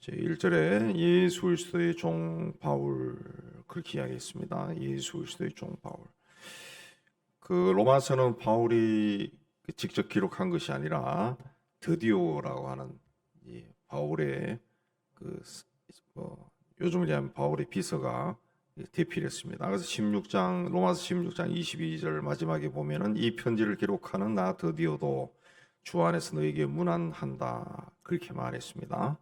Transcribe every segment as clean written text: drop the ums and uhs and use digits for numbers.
제1절에 예수 그리스도의 종 바울 그렇게 이야기했습니다. 예수 그리스도의 종 바울. 그 로마서는 바울이 직접 기록한 것이 아니라 드디오라고 하는 이 바울의 그 요즘을 얘기하면 바울의 비서가 대필했습니다. 그래서 16장 로마서 16장 22절 마지막에 보면은 이 편지를 기록하는 나 드디오도 주 안에서 너에게 문안한다 그렇게 말했습니다.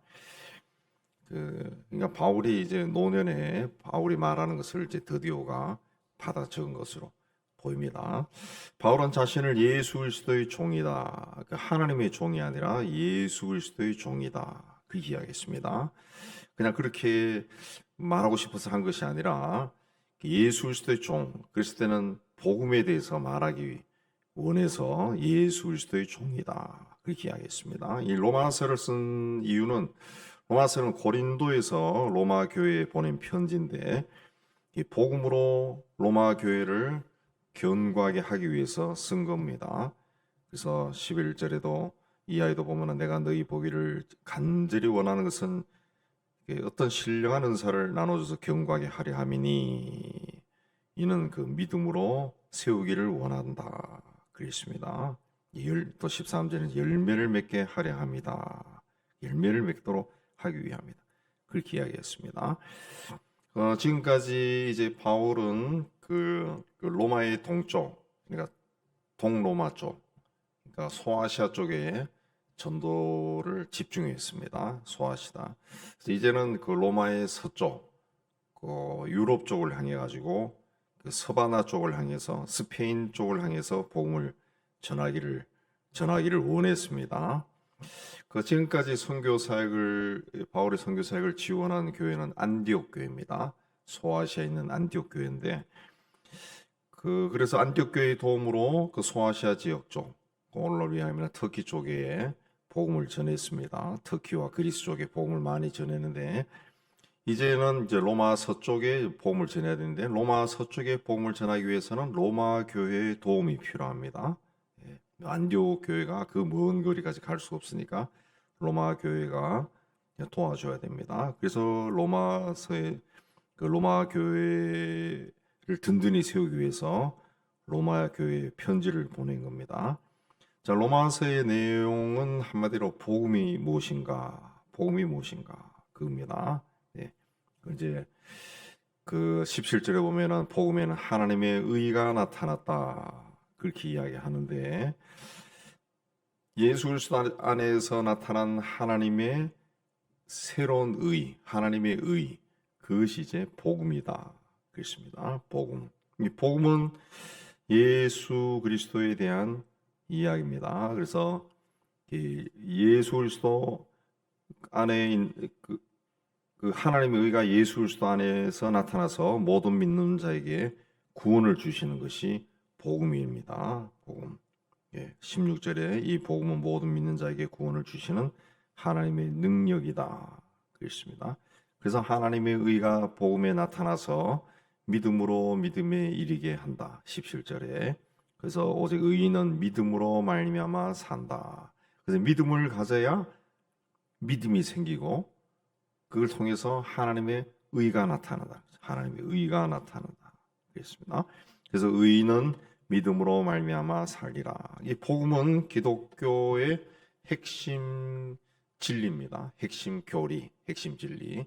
그러니까 바울이 이제 노년에 바울이 말하는 것을 이제 드디오가 받아 적은 것으로 보입니다. 바울은 자신을 예수 그리스도의 종이다. 하나님의 종이 아니라 예수 그리스도의 종이다. 그 이야기했습니다. 그냥 그렇게 말하고 싶어서 한 것이 아니라 예수 그리스도의 종, 그랬을 때는 복음에 대해서 말하기 원해서 예수 그리스도의 종이다. 그렇게 이야기했습니다. 이 로마서를 쓴 이유는 로마서는 고린도에서 로마 교회에 보낸 편지인데 이 복음으로 로마 교회를 견고하게 하기 위해서 쓴 겁니다. 그래서 11절에도 이하에도 보면 내가 너희 보기를 간절히 원하는 것은 어떤 신령한 은사를 나눠줘서 견고하게 하려 함이니 이는 그 믿음으로 세우기를 원한다. 그랬습니다. 또 13절은 열매를 맺게 하려 합니다. 열매를 맺도록 하기 위함이다. 그렇게 이야기했습니다. 지금까지 이제 바울은 그 로마의 동쪽, 그러니까 동로마 쪽, 그러니까 소아시아 쪽에 전도를 집중했습니다. 소아시아. 이제는 그 로마의 서쪽, 그 유럽 쪽을 향해 가지고 그 서바나 쪽을 향해서 스페인 쪽을 향해서 복음을 전하기를 원했습니다. 그 지금까지 선교 사역을 바울의 선교 사역을 지원한 교회는 안디옥 교회입니다. 소아시아에 있는 안디옥 교회인데 그래서 안디옥 교회의 도움으로 그 소아시아 지역 쪽 오늘날 위하면 터키 쪽에 복음을 전했습니다. 터키와 그리스 쪽에 복음을 많이 전했는데 이제는 이제 로마 서쪽에 복음을 전해야 되는데 로마 서쪽에 복음을 전하기 위해서는 로마 교회의 도움이 필요합니다. 안디옥 교회가 그 먼 거리까지 갈 수 없으니까 로마 교회가 도와줘야 됩니다. 그래서 로마 교회를 든든히 세우기 위해서 로마 교회에 편지를 보낸 겁니다. 자, 로마서의 내용은 한마디로 복음이 무엇인가 그겁니다. 예. 이제 그 17절에 보면은 복음에는 하나님의 의가 나타났다. 그렇게 이야기하는데 예수 그리스도 안에서 나타난 하나님의 새로운 의, 하나님의 의, 그것이 이제 복음이다. 그렇습니다. 복음. 이 복음은 예수 그리스도에 대한 이야기입니다. 그래서 예수 그리스도 안에 그 하나님의 의가 예수 그리스도 안에서 나타나서 모든 믿는 자에게 구원을 주시는 것이 복음입니다. 복음. 16절에 이 복음은 모든 믿는 자에게 구원을 주시는 하나님의 능력이다. 그랬습니다. 그래서 하나님의 의가 복음에 나타나서 믿음으로 믿음에 이르게 한다. 17절에. 그래서 오직 의인은 믿음으로 말미암아 산다. 그래서 믿음을 가져야 믿음이 생기고 그걸 통해서 하나님의 의가 나타나다. 하나님의 의가 나타난다. 그랬습니다. 그래서 의인은 믿음으로 말미암아 살리라. 이 복음은 기독교의 핵심 진리입니다. 핵심 교리, 핵심 진리.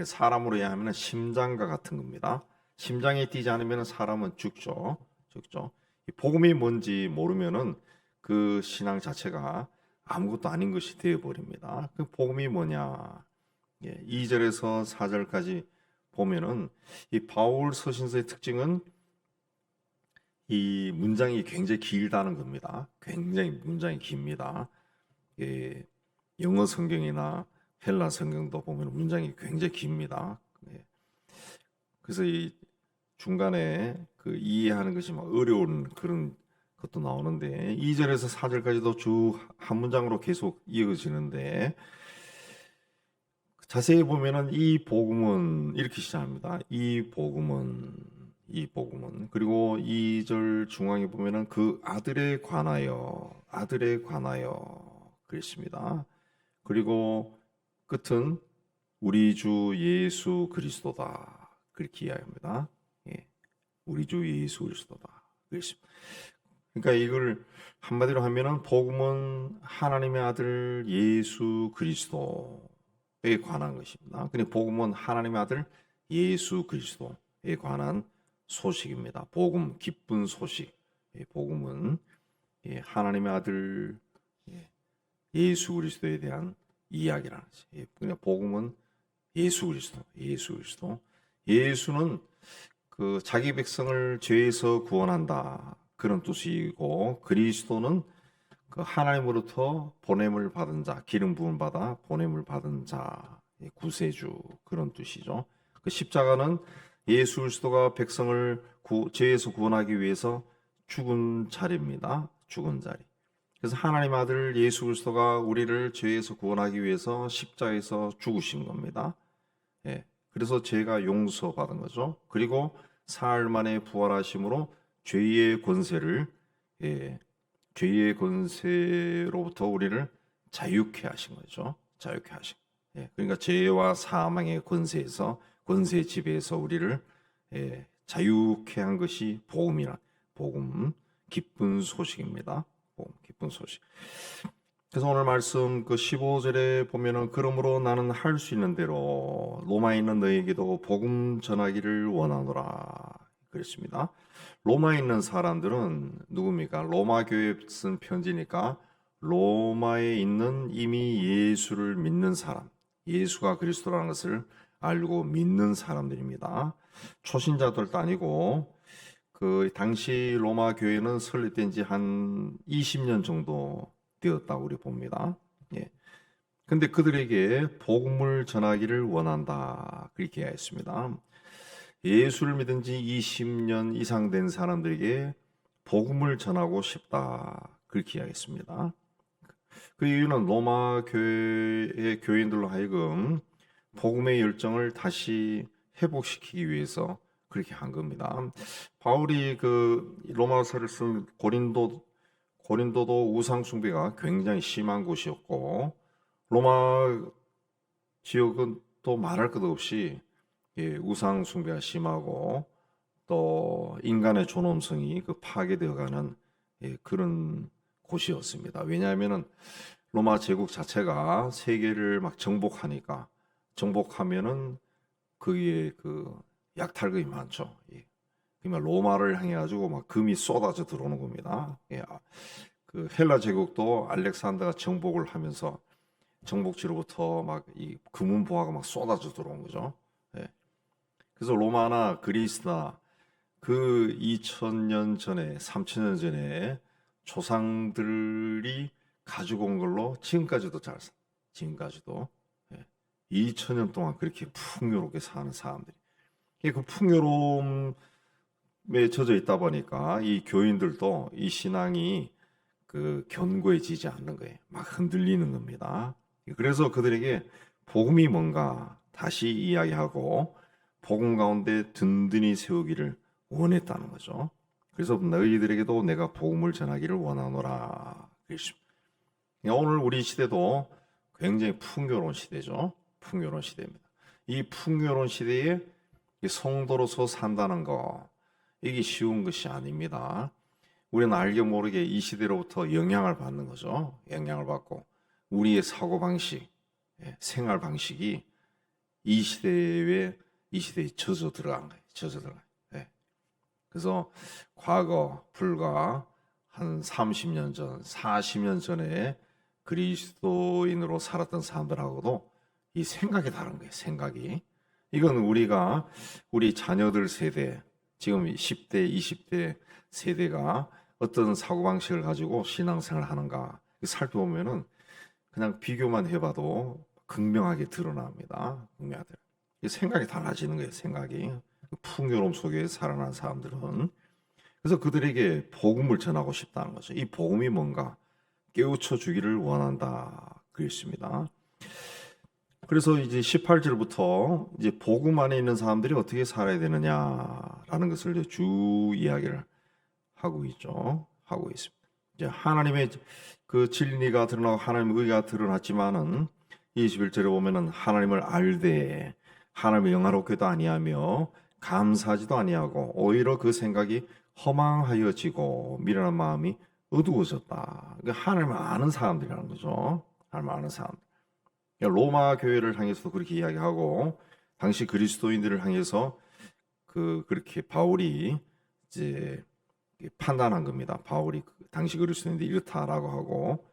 사람으로 이해하면 심장과 같은 겁니다. 심장이 뛰지 않으면 사람은 죽죠. 이 복음이 뭔지 모르면은 그 신앙 자체가 아무것도 아닌 것이 되어 버립니다. 그 복음이 뭐냐? 2절에서 4절까지 보면은 이 바울 서신서의 특징은 이 문장이 굉장히 길다는 겁니다. 굉장히 문장이 깁니다. 영어 성경이나 헬라 성경도 보면 문장이 굉장히 깁니다. 그래서 이 중간에 그 이해하는 것이 막 어려운 그런 것도 나오는데 2절에서 4절까지도 쭉 한 문장으로 계속 이어지는데 자세히 보면은 이 복음은 이렇게 시작합니다. 이 복음은 그리고 2절 중앙에 보면은 그 아들에 관하여 그랬습니다. 그리고 끝은 우리 주 예수 그리스도다. 그렇게 이야기합니다. 예, 우리 주 예수 그리스도다. 그러니까 이걸 한마디로 하면은 복음은 하나님의 아들 예수 그리스도에 관한 것입니다. 근데 복음은 하나님의 아들 예수 그리스도에 관한 소식입니다. 복음, 기쁜 소식. 복음은 하나님의 아들 예수 그리스도에 대한 이야기라는 거죠. 그냥 복음은 예수 그리스도, 예수 그리스도. 예수는 그 자기 백성을 죄에서 구원한다 그런 뜻이고, 그리스도는 그 하나님으로부터 보냄을 받은 자, 기름 부음 받아 보냄을 받은 자, 구세주 그런 뜻이죠. 그 십자가는 예수 그리스도가 백성을 죄에서 구원하기 위해서 죽은 자리입니다. 죽은 자리. 그래서 하나님 아들 예수 그리스도가 우리를 죄에서 구원하기 위해서 십자가에서 죽으신 겁니다. 예. 그래서 죄가 용서받은 거죠. 그리고 사흘 만에 부활하심으로 죄의 권세를 죄의 권세로부터 우리를 자유케 하신 거죠. 자유케 하신. 그러니까 죄와 사망의 권세에서 권세 지배에서 우리를 자유케 한 것이 복음 기쁜 소식입니다. 복음 기쁜 소식. 그래서 오늘 말씀 그 15절에 보면은 그러므로 나는 할 수 있는 대로 로마에 있는 너에게도 복음 전하기를 원하노라 그랬습니다. 로마에 있는 사람들은 누굽니까? 로마 교회에 쓴 편지니까 로마에 있는 이미 예수를 믿는 사람, 예수가 그리스도라는 것을 알고 믿는 사람들입니다. 초신자들도 아니고 그 당시 로마 교회는 설립된 지 한 20년 정도 되었다고 우리 봅니다. 예. 근데 그들에게 복음을 전하기를 원한다. 그렇게 이야기했습니다. 예수를 믿은 지 20년 이상 된 사람들에게 복음을 전하고 싶다. 그렇게 이야기했습니다. 그 이유는 로마 교회의 교인들로 하여금 복음의 열정을 다시 회복시키기 위해서 그렇게 한 겁니다. 바울이 그 로마서를 쓴 고린도도 우상 숭배가 굉장히 심한 곳이었고, 로마 지역은 또 말할 것 없이 우상 숭배가 심하고 또 인간의 존엄성이 그 파괴되어가는 그런 곳이었습니다. 왜냐하면은 로마 제국 자체가 세계를 막 정복하면은 거기에 그 약탈금이 많죠. 그러니까 로마를 향해 가지고 막 금이 쏟아져 들어오는 겁니다. 그 헬라 제국도 알렉산더가 정복을 하면서 정복지로부터 막 이 금은 보화가 막 쏟아져 들어온 거죠. 그래서 로마나 그리스나 그 2000년 전에 3000년 전에 조상들이 가지고 온 걸로 지금까지도 지금까지도 2000년 동안 그렇게 풍요롭게 사는 사람들이 그 풍요로움에 젖어 있다 보니까 이 교인들도 이 신앙이 그 견고해지지 않는 거예요. 막 흔들리는 겁니다. 그래서 그들에게 복음이 뭔가 다시 이야기하고 복음 가운데 든든히 세우기를 원했다는 거죠. 그래서 너희들에게도 내가 복음을 전하기를 원하노라. 오늘 우리 시대도 굉장히 풍요로운 시대죠. 풍요로운 시대입니다. 이 풍요로운 시대에 성도로서 산다는 거 이게 쉬운 것이 아닙니다. 우리는 알게 모르게 이 시대로부터 영향을 받는 거죠. 영향을 받고 우리의 사고방식, 생활 방식이 이 시대에 젖어 들어간 거예요. 젖어 들어간 거예요. 그래서 과거 불과 한 30년 전, 40년 전에 그리스도인으로 살았던 사람들하고도 이 생각이 다른 거예요. 생각이. 이건 우리가 우리 자녀들 세대, 지금 10대, 20대 세대가 어떤 사고방식을 가지고 신앙생활을 하는가 살펴보면은 그냥 비교만 해봐도 극명하게 드러납니다. 극명하게. 생각이 달라지는 거예요. 생각이. 풍요로움 속에 살아난 사람들은. 그래서 그들에게 복음을 전하고 싶다는 거죠. 이 복음이 뭔가 깨우쳐 주기를 원한다. 그랬습니다. 그래서 이제 18절부터 이제 복음 안에 있는 사람들이 어떻게 살아야 되느냐라는 것을 주 이야기를 하고 있죠. 하고 있습니다. 이제 하나님의 그 진리가 드러나고 하나님의 의가 드러났지만은 21절에 보면은 하나님을 알되 하나님을 영화롭게도 아니하며 감사하지도 아니하고 오히려 그 생각이 허망하여지고 미련한 마음이 어두워졌다. 그러니까 하나님을 아는 사람들이라는 거죠. 하나님을 아는 사람. 그러니까 로마 교회를 향해서도 그렇게 이야기하고 당시 그리스도인들을 향해서 그렇게 바울이 이제 판단한 겁니다. 바울이 당시 그리스도인들이 이렇다라고 하고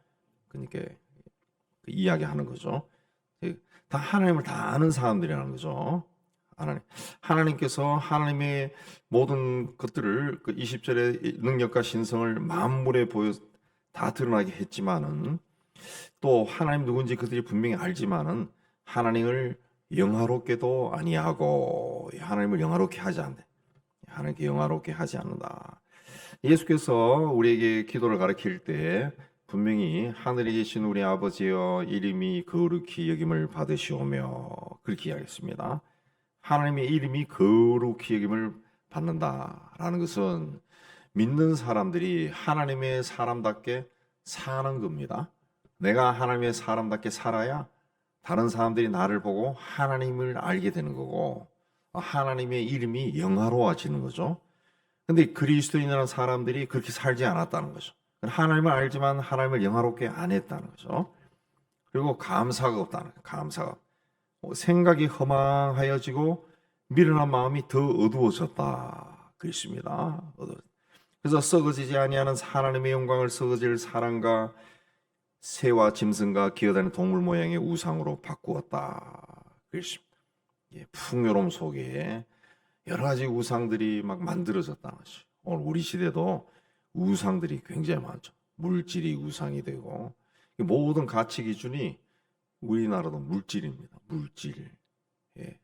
그러니까 이야기하는 거죠. 다 하나님을 다 아는 사람들이라는 거죠. 하나님께서 하나님의 모든 것들을 그 20절의 능력과 신성을 만물에 보여 다 드러나게 했지만은 또 하나님 누군지 그들이 분명히 알지만은 하나님을 영화롭게도 아니하고 하나님을 영화롭게 하지 않는다. 하나님께 영화롭게 하지 않는다. 예수께서 우리에게 기도를 가르칠 때 분명히 하늘에 계신 우리 아버지여 이름이 거룩히 여김을 받으시오며 그렇게 이야기했습니다. 하나님의 이름이 거룩히 여김을 받는다라는 것은 믿는 사람들이 하나님의 사람답게 사는 겁니다. 내가 하나님의 사람답게 살아야 다른 사람들이 나를 보고 하나님을 알게 되는 거고 하나님의 이름이 영화로워지는 거죠. 근데 그리스도인이라는 사람들이 그렇게 살지 않았다는 거죠. 하나님을 알지만 하나님을 영화롭게 안 했다는 거죠. 그리고 감사가 없다는 거예요. 감사가. 생각이 허망하여지고 미련한 마음이 더 어두워졌다. 그렇습니다. 그래서 썩어지지 아니하는 하나님의 영광을 썩어질 사람과 새와 짐승과 기어다니는 동물 모양의 우상으로 바꾸었다. 그렇습니다. 풍요로움 속에 여러 가지 우상들이 막 만들어졌다는 것이. 오늘 우리 시대도 우상들이 굉장히 많죠. 물질이 우상이 되고 모든 가치 기준이 우리나라도 물질입니다. 물질. 예.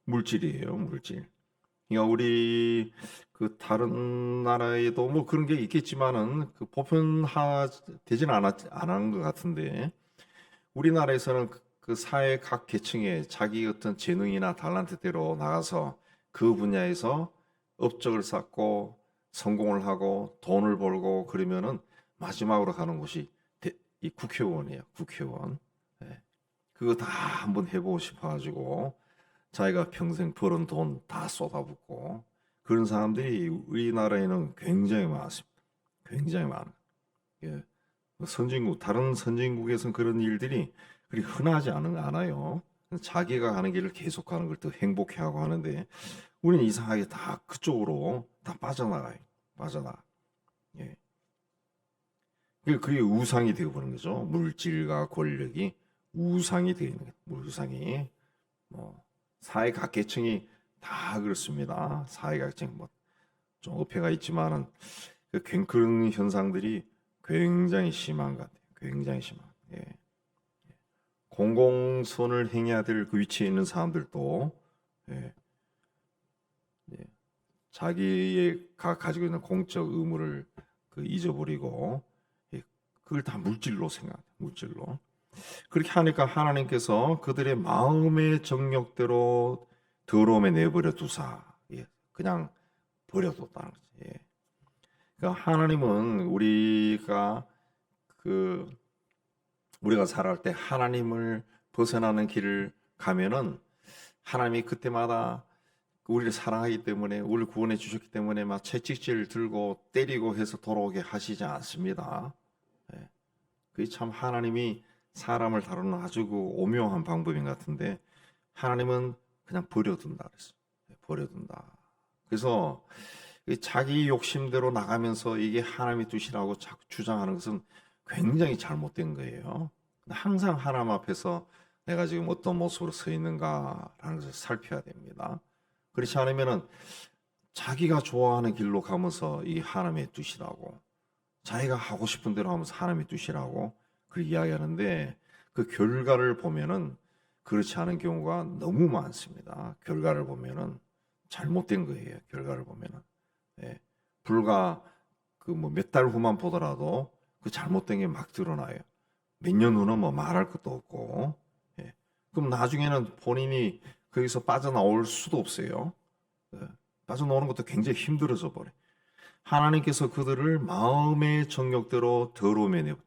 물질이에요. 물질. 그러니까 우리 그 다른 나라에도 뭐 그런 게 있겠지만은 그 보편화되지는 않은 것 같은데 우리나라에서는 그 사회 각 계층에 자기 어떤 재능이나 탤런트대로 나가서 그 분야에서 업적을 쌓고 성공을 하고 돈을 벌고 그러면은 마지막으로 가는 곳이 이 국회의원이에요. 국회의원. 네. 그거 다 한번 해보고 싶어가지고 자기가 평생 벌은 돈 다 쏟아붓고 그런 사람들이 우리나라에는 굉장히 많습니다. 굉장히 많아요. 예. 선진국 다른 선진국에서는 그런 일들이 그리 흔하지 않아요. 자기가 가는 길을 계속하는 걸 더 행복해하고 하는데 우리는 이상하게 다 그쪽으로 다 빠져나가요. 빠져나가. 예. 그게 우상이 되어버린 거죠. 물질과 권력이 우상이 되어 있는 거예요. 우상이 뭐 사회 각계층이 다 그렇습니다. 사회 각계층 뭐좀 어폐가 있지만은 그런 현상들이 굉장히 심한 것 같아요. 굉장히 심한. 예. 공공선을 행해야 될 그 위치에 있는 사람들도 예. 예. 자기가 가지고 있는 공적 의무를 잊어버리고 그걸 다 물질로 생각해요. 물질로. 그렇게 하니까 하나님께서 그들의 마음의 정욕대로 더러움에 내버려 두사 그냥 버려뒀다는 거지. 예. 그러니까 하나님은 우리가 살아갈 때 하나님을 벗어나는 길을 가면은 하나님이 그때마다 우리를 사랑하기 때문에 우리를 구원해 주셨기 때문에 막 채찍질 들고 때리고 해서 돌아오게 하시지 않습니다. 예. 그게 참 하나님이 사람을 다루는 아주 오묘한 방법인 것 같은데 하나님은 그냥 버려둔다 그랬어요. 버려둔다. 그래서 자기 욕심대로 나가면서 이게 하나님의 뜻이라고 자꾸 주장하는 것은 굉장히 잘못된 거예요. 항상 하나님 앞에서 내가 지금 어떤 모습으로 서 있는가라는 것을 살펴야 됩니다. 그렇지 않으면은 자기가 좋아하는 길로 가면서 이게 하나님의 뜻이라고 자기가 하고 싶은 대로 하면서 하나님의 뜻이라고 그렇게 이야기하는데 그 결과를 보면은 그렇지 않은 경우가 너무 많습니다. 결과를 보면은 잘못된 거예요. 결과를 보면은 예. 불과 몇 달 후만 보더라도 그 잘못된 게 막 드러나요. 몇 년 후는 뭐 말할 것도 없고 예. 그럼 나중에는 본인이 거기서 빠져나올 수도 없어요. 예. 빠져나오는 것도 굉장히 힘들어져 버려. 하나님께서 그들을 마음의 정욕대로 더러움에 내버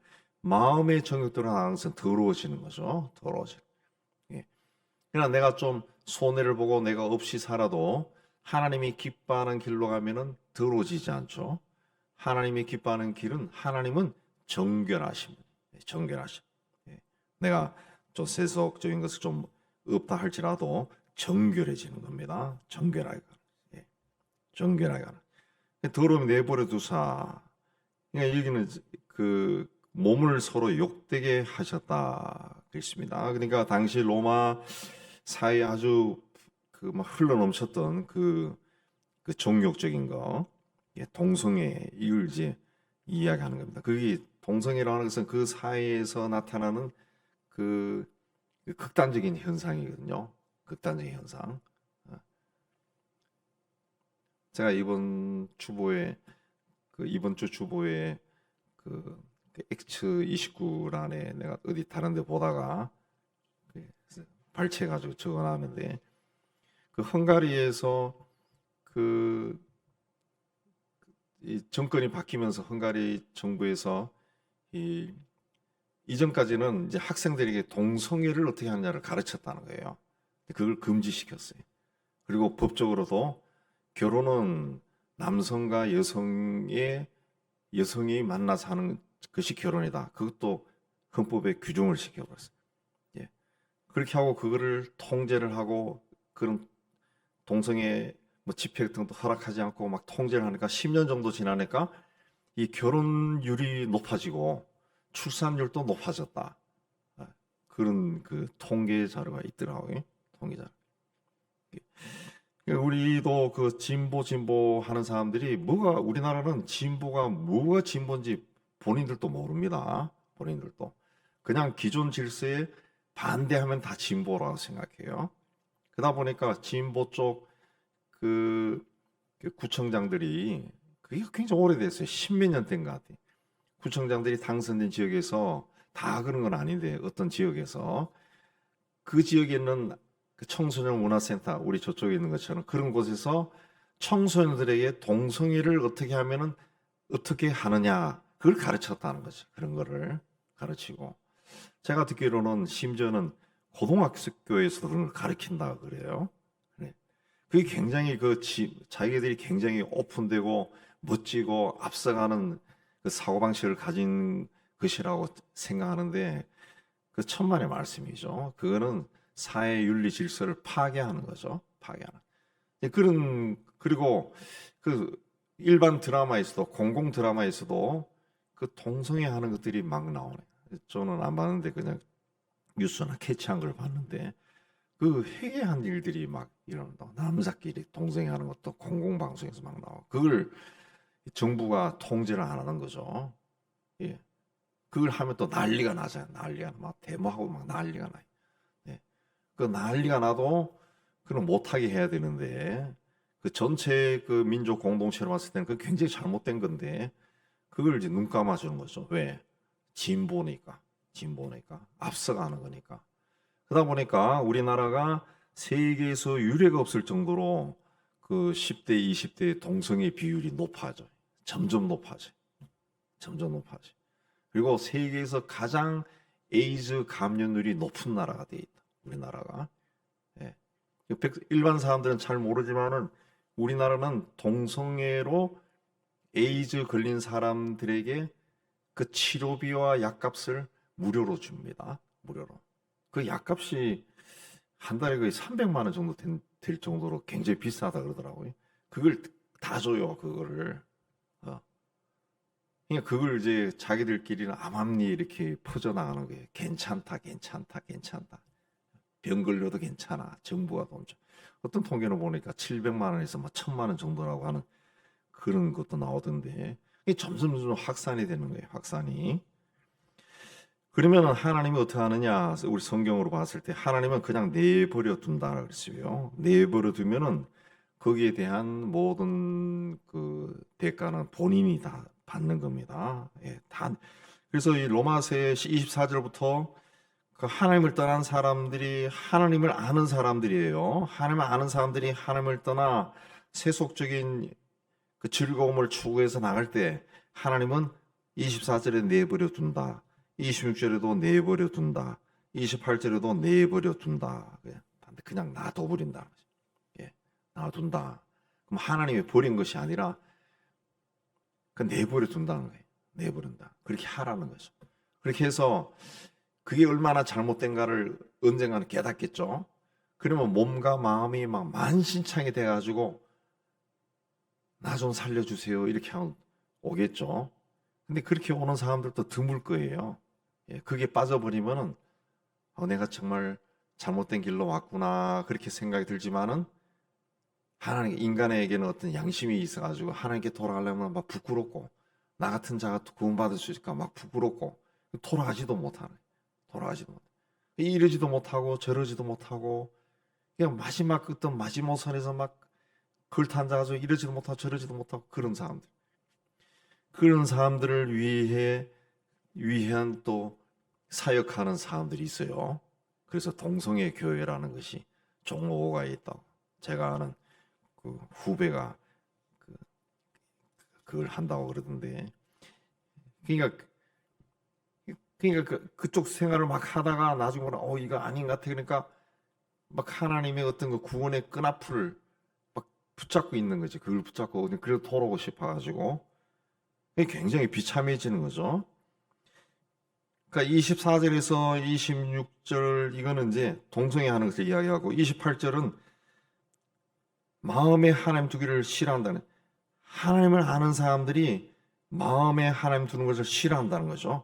마음의 정욕들은 항상 더러워지는 거죠. 더러워지는. 예. 그러나 내가 좀 손해를 보고 내가 없이 살아도 하나님이 기뻐하는 길로 가면은 더러워지지 않죠. 하나님이 기뻐하는 길은 하나님은 정결하심, 정결하심. 예. 내가 좀 세속적인 것을 좀 없다 할지라도 정결해지는 겁니다. 정결하게 가는. 예. 정결하게 가는. 더러움이 내버려 두사. 그러니까 여기는 그 몸을 서로 욕되게 하셨다 그랬습니다. 그러니까 당시 로마 사회에 아주 그 막 흘러넘쳤던 그 종욕적인 거, 예, 동성애 이걸 이제 이야기하는 겁니다. 그게 동성애라는 것은 그 사회에서 나타나는 그 극단적인 현상이거든요. 극단적인 현상. 제가 이번 주 주보에 그 X29란에 내가 어디 다른 데 보다가 발췌해가지고 적어놨는데, 그 헝가리에서 이 정권이 바뀌면서 헝가리 정부에서 이전까지는 이제 학생들에게 동성애를 어떻게 하느냐를 가르쳤다는 거예요. 그걸 금지시켰어요. 그리고 법적으로도 결혼은 남성과 여성이 만나서 하는 것이 결혼이다. 그것도 헌법에 규정을 시켜버렸어요. 예. 그렇게 하고 그거를 통제를 하고 그런 동성애 뭐 집회 같은 것도 허락하지 않고 막 통제를 하니까 10년 정도 지나니까 이 결혼율이 높아지고 출산율도 높아졌다. 그런 그 통계 자료가 있더라고요. 통계 자료. 우리도 그 진보 하는 사람들이 우리나라는 뭐가 진보인지 본인들도 모릅니다. 본인들도. 그냥 기존 질서에 반대하면 다 진보라고 생각해요. 그러다 보니까 진보 쪽 그 구청장들이, 그게 굉장히 오래됐어요. 십몇 년 된 것 같아요. 구청장들이 당선된 지역에서 다 그런 건 아닌데, 어떤 지역에서 그 지역에 있는 그 청소년 문화센터, 우리 저쪽에 있는 것처럼 그런 곳에서 청소년들에게 동성애를 어떻게 하면은 어떻게 하느냐, 그걸 가르쳤다는 거죠. 그런 거를 가르치고, 제가 듣기로는 심지어는 고등학교에서도 그런 걸 가르친다 그래요. 네. 그게 굉장히 자기들이 굉장히 오픈되고 멋지고 앞서가는 그 사고방식을 가진 것이라고 생각하는데, 그 천만의 말씀이죠. 그거는 사회 윤리 질서를 파괴하는 거죠. 파괴하는. 그리고 그 일반 드라마에서도, 공공 드라마에서도 그 동성애 하는 것들이 막 나오네. 저는 안 봤는데 그냥 뉴스나 캐치한 걸 봤는데, 그 회개한 일들이 막 일어난다. 남자끼리 동성애 하는 것도 공공방송에서 막 나와. 그걸 정부가 통제를 안 하는 거죠. 예. 그걸 하면 또 난리가 나잖아요. 난리가 막 데모하고 막 난리가 나요. 예. 그 난리가 나도 그건 못하게 해야 되는데, 그 전체 그 민족 공동체로 봤을 때는 그 굉장히 잘못된 건데, 그걸 이제 눈 감아주는 거죠. 왜? 진보니까 앞서가는 거니까. 그러다 보니까 우리나라가 세계에서 유례가 없을 정도로 그 10대, 20대 동성애 비율이 높아져요. 점점 높아져요. 점점 높아져요. 그리고 세계에서 가장 에이즈 감염률이 높은 나라가 돼 있다. 우리나라가. 예. 일반 사람들은 잘 모르지만은 우리나라는 동성애로 에이즈 걸린 사람들에게 그 치료비와 약값을 무료로 줍니다. 무료로. 그 약값이 한 달에 거의 300만 원 정도 될 정도로 굉장히 비싸다 그러더라고요. 그걸 다 줘요, 그거를. 그러니까 그걸 이제 자기들끼리는 암암리 이렇게 퍼져나가는 거예요. 괜찮다. 병 걸려도 괜찮아. 정부가 돈 줘. 어떤 통계를 보니까 700만 원에서 뭐 1000만 원 정도라고 하는 그런 것도 나오던데, 이게 점점 확산이 되는 거예요. 확산이. 그러면 하나님이 어떻게 하느냐? 우리 성경으로 봤을 때 하나님은 그냥 내버려 둔다 그랬어요. 내버려 두면은 거기에 대한 모든 그 대가는 본인이 다 받는 겁니다. 예, 그래서 이 로마서 24절부터 그 하나님을 떠난 사람들이 하나님을 아는 사람들이에요. 하나님을 아는 사람들이 하나님을 떠나 세속적인 그 즐거움을 추구해서 나갈 때 하나님은 24절에 내버려 둔다. 26절에도 내버려 둔다. 28절에도 내버려 둔다. 그냥 놔둬버린다는 거죠. 예, 놔둔다. 그럼 하나님이 버린 것이 아니라 그 내버려 둔다는 거예요. 내버린다. 그렇게 하라는 거죠. 그렇게 해서 그게 얼마나 잘못된가를 언젠가는 깨닫겠죠. 그러면 몸과 마음이 막 만신창이 돼가지고 나 좀 살려주세요 이렇게 하면 오겠죠. 근데 그렇게 오는 사람들도 드물 거예요. 예, 그게 빠져버리면은 내가 정말 잘못된 길로 왔구나 그렇게 생각이 들지만은 하나님 인간에게는 어떤 양심이 있어가지고 하나님께 돌아가려면 막 부끄럽고 나 같은 자가 구원받을 수 있을까 막 부끄럽고 돌아가지도 못하네. 돌아가지도 못. 이러지도 못하고 저러지도 못하고 그냥 마지막 어떤 마지못선에서 막 걸터 앉아가지고 이러지도 못하고 저러지도 못하고 그런 사람들을 위한 또 사역하는 사람들이 있어요. 그래서 동성애 교회라는 것이 종로가 있다고. 제가 아는 그 후배가 그걸 한다고 그러던데. 그러니까 그쪽 생활을 막 하다가 나중에 이거 아닌 것 같아. 그러니까 막 하나님의 어떤 그 구원의 끈앞을 막 붙잡고 있는 거지. 그걸 붙잡고 그래도 돌아오고 싶어가지고 굉장히 비참해지는 거죠. 그러니까 24절에서 26절 이거는 이제 동성애 하는 것을 이야기하고 28절은 마음에 하나님 두기를 싫어한다는, 하나님을 아는 사람들이 마음에 하나님 두는 것을 싫어한다는 거죠.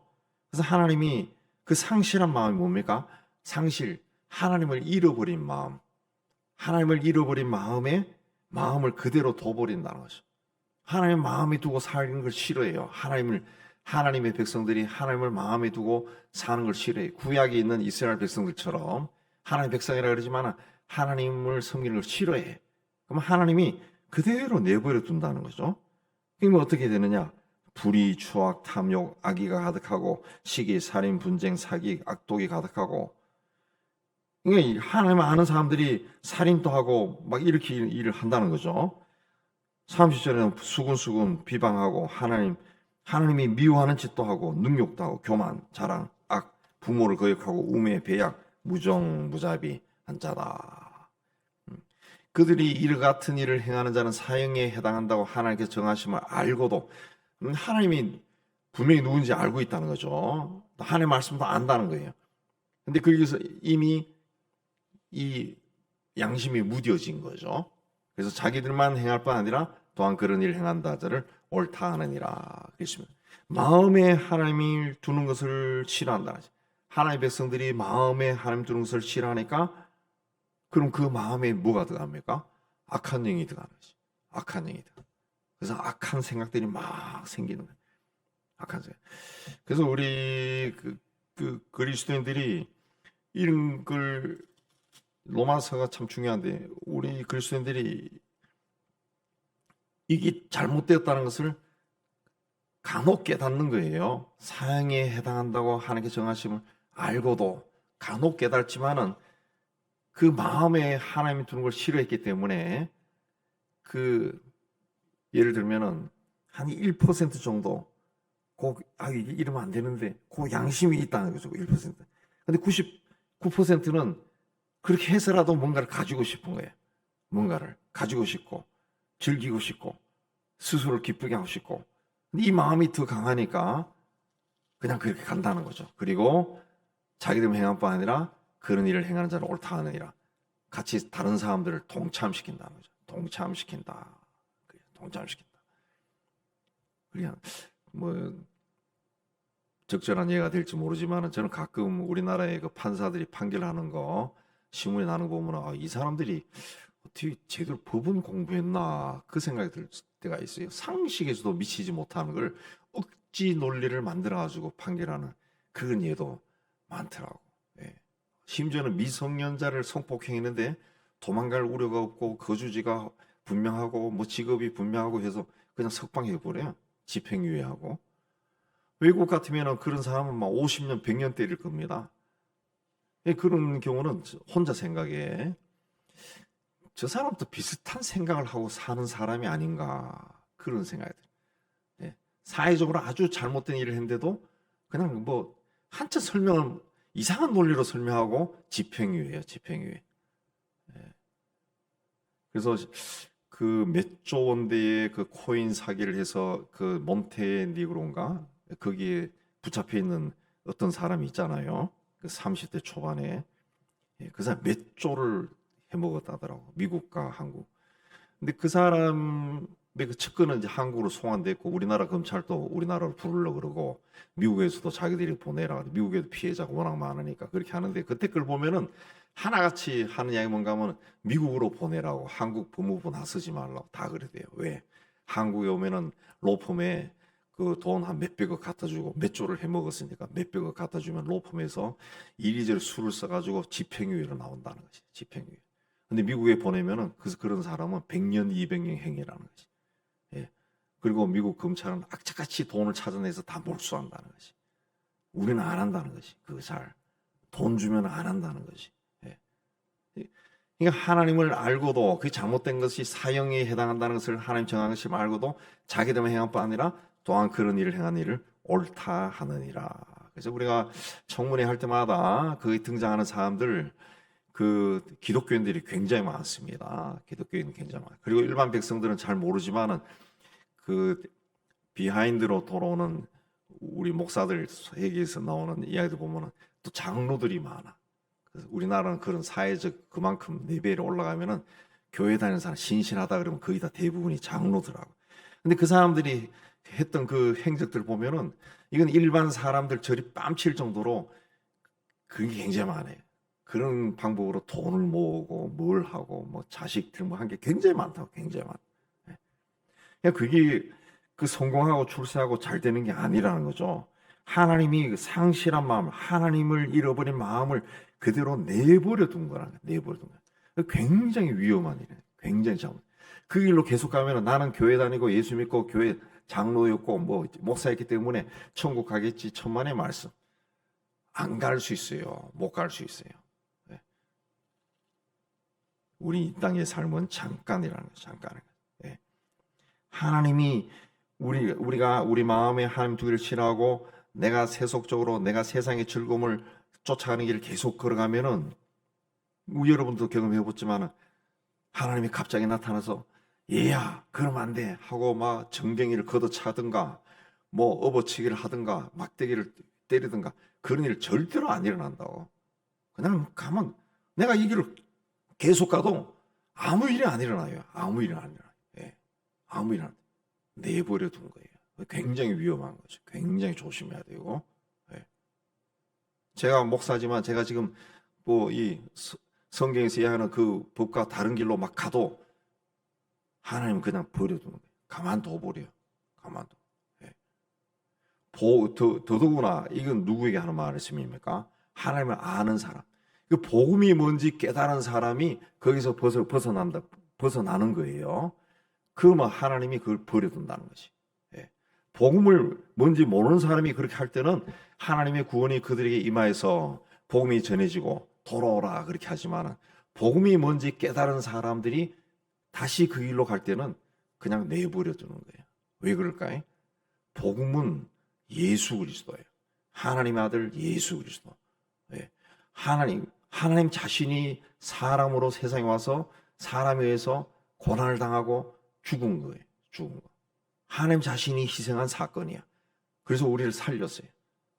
그래서 하나님이 그 상실한 마음이 뭡니까? 상실, 하나님을 잃어버린 마음, 하나님을 잃어버린 마음을 그대로 둬버린다는 거죠. 하나님 마음에 두고 사는 걸 싫어해요. 하나님의 백성들이 하나님을 마음에 두고 사는 걸 싫어해요. 구약에 있는 이스라엘 백성들처럼 하나님 백성이라 그러지만 하나님을 섬기는 걸 싫어해. 그럼 하나님이 그대로 내버려 둔다는 거죠. 그러면 어떻게 되느냐? 불의, 추악, 탐욕, 악의가 가득하고 시기, 살인, 분쟁, 사기, 악독이 가득하고. 그러니까 하나님 아는 사람들이 살인도 하고 막 이렇게 일을 한다는 거죠. 30절에는 수군수군 비방하고 하나님이 미워하는 짓도 하고 능욕도 하고 교만, 자랑, 악, 부모를 거역하고 우매, 배약, 무정, 무자비 한 자다. 그들이 이를 같은 일을 행하는 자는 사형에 해당한다고 하나님께서 정하심을 알고도 하나님이 분명히 누군지 알고 있다는 거죠. 하나님의 말씀도 안다는 거예요. 근데 거기서 이미 이 양심이 무뎌진 거죠. 그래서 자기들만 행할 뿐 아니라 또한 그런 일을 행한다 자를 옳다 하느니라 그랬습니다. 마음에 하나님을 두는 것을 싫어한다. 하나님의 백성들이 마음에 하나님 두는 것을 싫어하니까 그럼 그 마음에 뭐가 들어갑니까? 악한 영이 들어가는 거지. 악한 영이 들어가. 그래서 악한 생각들이 막 생기는 거예요. 악한 생각. 그래서 우리 그리스도인들이 이런 걸 로마서가 참 중요한데 우리 그리스도인들이 이게 잘못되었다는 것을 간혹 깨닫는 거예요. 사형에 해당한다고 하나님께 정하심을 알고도 간혹 깨닫지만은 그 마음에 하나님이 두는 걸 싫어했기 때문에 예를 들면은 한 1% 정도 이게 이러면 안 되는데 그 양심이 있다는 거죠. 1%. 근데 99%는 그렇게 해서라도 뭔가를 가지고 싶은 거예요. 뭔가를 가지고 싶고 즐기고 싶고 스스로를 기쁘게 하고 싶고. 근데 이 마음이 더 강하니까 그냥 그렇게 간다는 거죠. 그리고 자기들 행한 뿐 아니라 그런 일을 행하는 자는 옳다 하느니라. 같이 다른 사람들을 동참시킨다는 거죠. 동참시킨다. 그냥 적절한 예가 될지 모르지만 저는 가끔 우리나라의 그 판사들이 판결하는 거 신문에 나는 거 보면 이 사람들이 어떻게 제대로 법은 공부했나 그 생각이 들 때가 있어요. 상식에서도 미치지 못하는 걸 억지 논리를 만들어가지고 판결하는 그런 예도 많더라고. 예. 심지어는 미성년자를 성폭행했는데 도망갈 우려가 없고 거주지가 분명하고 직업이 분명하고 해서 그냥 석방해 버려요. 집행유예하고. 외국 같으면 그런 사람은 막 50년, 100년 때릴 겁니다. 그런 경우는 혼자 생각에 저 사람도 비슷한 생각을 하고 사는 사람이 아닌가 그런 생각이 들어요. 사회적으로 아주 잘못된 일을 했는데도 그냥 한참 설명을 이상한 논리로 설명하고 집행유예요, 집행유예. 예. 그래서 그 몇 조 원대의 그 코인 사기를 해서 그 몬테니그로인가 거기에 붙잡혀 있는 어떤 사람이 있잖아요. 그 30대 초반에 그 사람 몇 조를 해먹었다더라고. 미국과 한국. 근데 그 사람의 그 측근은 이제 한국으로 송환됐고 우리나라 검찰도 우리나라로 부르려 그러고 미국에서도 자기들이 보내라. 미국에도 피해자가 워낙 많으니까 그렇게 하는데 그 댓글 보면은 하나같이 하는 이야기 뭔가 하면 미국으로 보내라고 한국 법무부 나서지 말라고 다 그러대요. 왜? 한국에 오면은 로펌에 그 돈 한 몇백억 갖다 주고 몇 조를 해먹었으니까 몇백억 갖다 주면 로펌에서 이리저리 수를 써가지고 집행유예로 나온다는 거지. 집행유예. 근데 미국에 보내면은 그런 사람은 100년, 200년 행위라는 거지. 예. 그리고 미국 검찰은 악착같이 돈을 찾아내서 다 몰수한다는 거지. 우리는 안 한다는 거지. 그거 잘. 돈 주면 안 한다는 거지. 예. 그러니까 하나님을 알고도 그게 잘못된 것이 사형에 해당한다는 것을 하나님 정한 것을 알고도 자기들만 행한 바 아니라 또한 그런 일을 행한 일을 옳다 하느니라. 그래서 우리가 청문회 할 때마다 거기 등장하는 사람들 그 기독교인들이 굉장히 많습니다. 기독교인 굉장히 많아요. 그리고 일반 백성들은 잘 모르지만은 그 비하인드로 돌아오는 우리 목사들 얘기에서 나오는 이야기들 보면은 또 장로들이 많아. 그래서 우리나라는 그런 사회적 그만큼 레벨이 올라가면은 교회 다니는 사람 신신하다 그러면 거의 다 대부분이 장로들하고. 근데 그 사람들이 했던 그 행적들 보면은 이건 일반 사람들 저리 뺨칠 정도로 그게 굉장히 많아요. 그런 방법으로 돈을 모으고 뭘 하고 뭐 자식들 뭐 한 게 굉장히 많다고 굉장히 많아. 그냥 그게 그 성공하고 출세하고 잘 되는 게 아니라는 거죠. 하나님이 그 상실한 마음, 하나님을 잃어버린 마음을 그대로 내버려 둔 거라는 거야. 내버려 둔 거야. 굉장히 위험한 일이에요. 굉장히 잘못. 그 길로 계속 가면 나는 교회 다니고 예수 믿고 교회 장로였고 뭐 목사였기 때문에 천국 가겠지 천만의 말씀. 안 갈 수 있어요. 못 갈 수 있어요. 네. 우리 이 땅의 삶은 잠깐이라는 거죠. 잠깐. 네. 하나님이 우리가 우리 마음에 하나님 두기를 싫어하고 내가 세속적으로 내가 세상의 즐거움을 쫓아가는 길을 계속 걸어가면은 여러분도 경험해봤지만 하나님이 갑자기 나타나서 얘야 그러면 안 돼 하고 막 정갱이를 걷어차든가 뭐 업어치기를 하든가 막대기를 때리든가 그런 일 절대로 안 일어난다고. 그냥 가면 내가 이 길을 계속 가도 아무 일이 안 일어나요. 아무 일이 안 일어나요. 예. 아무 일이 안 내버려 둔 거예요. 굉장히 위험한 거죠. 굉장히 조심해야 되고. 예. 제가 목사지만 제가 지금 뭐 이 성경에서 이야기하는 그 법과 다른 길로 막 가도 하나님 그냥 버려두는 거예요. 가만둬 버려요. 가만둬. 예. 더더구나 이건 누구에게 하는 말씀입니까? 하나님을 아는 사람. 그 복음이 뭔지 깨달은 사람이 거기서 벗어나는 거예요. 그러면 하나님이 그걸 버려둔다는 거지. 예. 복음을 뭔지 모르는 사람이 그렇게 할 때는 하나님의 구원이 그들에게 임하여서 복음이 전해지고 돌아오라 그렇게 하지만 복음이 뭔지 깨달은 사람들이 다시 그 길로 갈 때는 그냥 내버려 두는 거예요. 왜 그럴까요? 복음은 예수 그리스도예요. 하나님의 아들 예수 그리스도. 예. 하나님 자신이 사람으로 세상에 와서 사람에 의해서 고난을 당하고 죽은 거예요. 죽은 거. 하나님 자신이 희생한 사건이야. 그래서 우리를 살렸어요.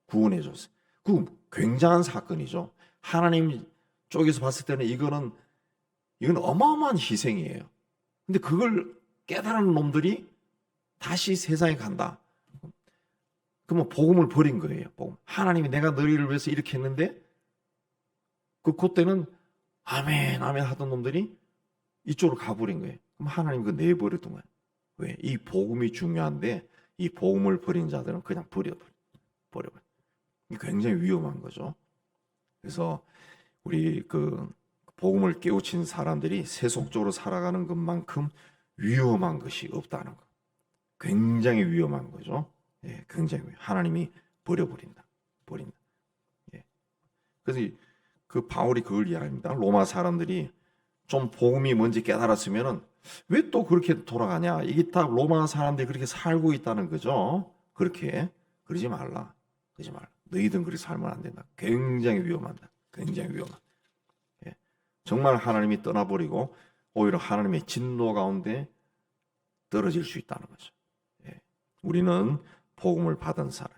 구원해 줬어요. 그 굉장한 사건이죠. 하나님 쪽에서 봤을 때는 이건 어마어마한 희생이에요. 근데 그걸 깨달은 놈들이 다시 세상에 간다. 그러면 복음을 버린 거예요. 복음. 하나님이 내가 너희를 위해서 이렇게 했는데 그때는 아멘 아멘 하던 놈들이 이쪽으로 가버린 거예요. 그럼 하나님 그 내버려둔 거예요. 왜? 이 복음이 중요한데 이 복음을 버린 자들은 그냥 버려버려. 굉장히 위험한 거죠. 그래서 우리 그 복음을 깨우친 사람들이 세속적으로 살아가는 것만큼 위험한 것이 없다는 거. 굉장히 위험한 거죠. 예, 굉장히 하나님이 버린다. 예. 그래서 그 바울이 그걸 이야기합니다. 로마 사람들이 좀 복음이 뭔지 깨달았으면은 왜 또 그렇게 돌아가냐? 이게 다 로마 사람들이 그렇게 살고 있다는 거죠. 그러지 말라. 너희들은 그리 살면 안 된다. 굉장히 위험하다. 굉장히 위험하다. 예. 정말 하나님이 떠나버리고 오히려 하나님의 진노 가운데 떨어질 수 있다는 거죠. 예. 우리는 복음을 받은 사람,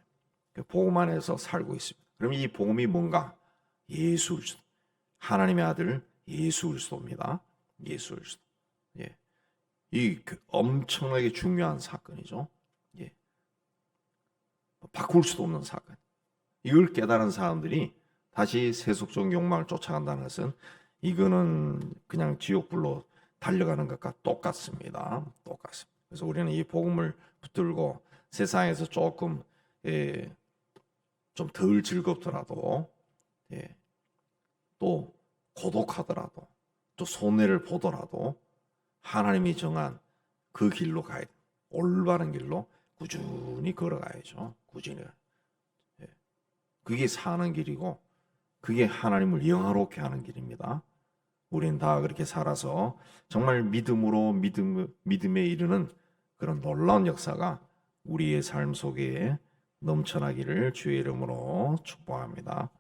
복음 안에서 살고 있습니다. 그럼 이 복음이 뭔가? 예수 그리스도, 하나님의 아들 예수 그리스도입니다. 예수 그리스도. 예. 이 엄청나게 중요한 사건이죠. 예. 바꿀 수도 없는 사건. 이걸 깨달은 사람들이 다시 세속적 욕망을 쫓아간다는 것은 이거는 그냥 지옥불로 달려가는 것과 똑같습니다. 똑같습니다. 그래서 우리는 이 복음을 붙들고 세상에서 조금 좀 덜 즐겁더라도 또 고독하더라도 또 손해를 보더라도 하나님이 정한 그 길로 가야 돼. 올바른 길로 꾸준히 걸어가야죠. 꾸준히. 그게 사는 길이고 그게 하나님을 영화롭게 하는 길입니다. 우리는 다 그렇게 살아서 정말 믿음으로 믿음에 이르는 그런 놀라운 역사가 우리의 삶 속에 넘쳐나기를 주의 이름으로 축복합니다.